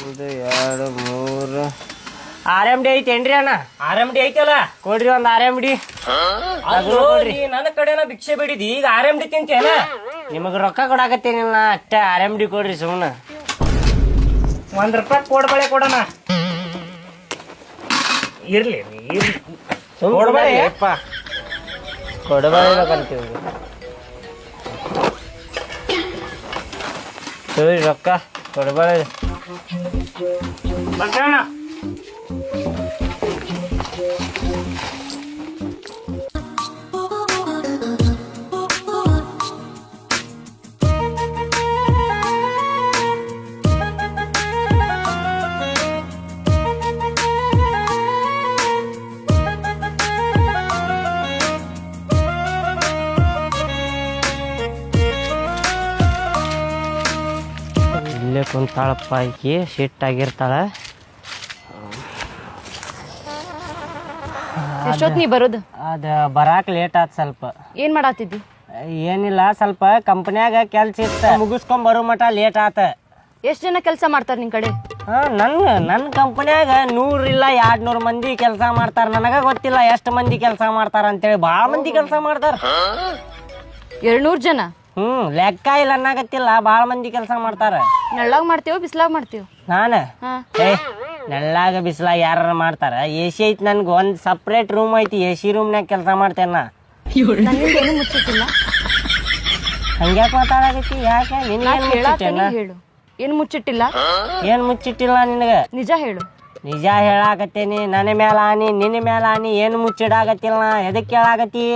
ಒಂದು ಎರಡು ಮೂರು RMD ಐತೇನ್ರಿ ಅಣ್ಣ? RMD ಐತಲ್ಲ, ಕೊಡ್ರಿ ಒಂದ್ RMD. ನನ್ನ ಕಡೆನ ಭಿಕ್ಷೆ ಬಿಡಿದಿ, ಈಗ RMD ತಿಂತೇನ? ನಿಮಗ್ ರೊಕ್ಕ ಕೊಡಾಕತ್ತೇನಿಲ್ಲ, ಅಷ್ಟೇ RMD ಕೊಡ್ರಿ ಸುಮ್ಮನೆ. ₹1 ಕೊಡ್ಬಳೆ ಕೊಡೋಣ. ಇರ್ಲಿ ಕೊಡ್ಬಳೆ ಕೊಡಬೇಕಂತೀವಿ ರೊಕ್ಕ ಕೊಡಬೇಡ ಬರ್ತೇಣ. ಇಲ್ಲೇ ಕುಂತಾಳಪ್ಪ, ಈಕಿ ಸಿಟ್ಟಾಗಿರ್ತಾಳ. ಎಷ್ಟೊತ್ತು ನೀ ಬರೋದು? ಅದು ಬರಾಕ್ ಲೇಟ್ ಆತ್ ಸ್ವಲ್ಪ. ಏನ್ ಮಾಡಾತಿದ್ದಿ? ಏನಿಲ್ಲ, ಸ್ವಲ್ಪ ಕಂಪ್ನ್ಯಾಗ ಕೆಲ್ಸ ಇತ್ತ, ಮುಗಿಸ್ಕೊಂಡ್ ಬರೋ ಮಟ ಲೇಟ್ ಆತ. ಎಷ್ಟ್ ಜನ ಕೆಲಸ ಮಾಡ್ತಾರ ನಿನ್ ಕಡೆ? ನನ್ನ ಕಂಪ್ನ್ಯಾಗ 100 ಇಲ್ಲ 200 ಮಂದಿ ಕೆಲಸ ಮಾಡ್ತಾರ. ನನಗ ಗೊತ್ತಿಲ್ಲ ಎಷ್ಟು ಮಂದಿ ಕೆಲಸ ಮಾಡ್ತಾರ ಅಂತೇಳಿ. ಭಾಳ ಮಂದಿ ಕೆಲಸ ಮಾಡ್ತಾರ. 200 ಜನ? ಲೆಕ್ಕ ಇಲ್ಲ ಅನ್ನಕತ್ತಿಲ್ಲ, ಭಾಳ ಮಂದಿ ಕೆಲಸ ಮಾಡ್ತಾರ. ನೆಳ್ಳಾಗ ಮಾಡ್ತೀವೋ ಬಿಸ್ಲಾಗ ಮಾಡ್ತೀವೋ? ನಾನು ನೆಳ್ಳಾಗ ಬಿಸಿಲಾಗ ಯಾರು ಮಾಡ್ತಾರ? AC ಐತಿ, ನನ್ಗೆ ಒಂದು ಸಪ್ರೇಟ್ ರೂಮ್ ಐತಿ. AC ರೂಮ್ನಾಗ ಕೆಲಸ ಮಾಡ್ತೇನೆ ನಾ. ನನ್ನಿಂದ ಏನು ಮುಚ್ಚಿಟ್ಟಿಲ್ಲ. ಹಂಗ್ಯಾಕೆ ಮಾತಾಡಕತ್ತಿ? ಯಾಕೆ? ಹೇಳು, ಏನು ಮುಚ್ಚಿಟ್ಟಿಲ್ಲ? ಏನ್ ಮುಚ್ಚಿಟ್ಟಿಲ್ಲ ನಿನಗ? ನಿಜ ಹೇಳು. ನಿಜ ಹೇಳಾಕತ್ತೇನಿ. ನನ್ನ ಮೇಲ ಆನಿ, ನಿನ್ನ ಮೇಲ ಆನಿ, ಏನು ಮುಚ್ಚಿಡಾಕತ್ತಿಲ್ಲ ನಾ. ಎದಕ್ಕೆ ಹೇಳಾಕತ್ತಿ?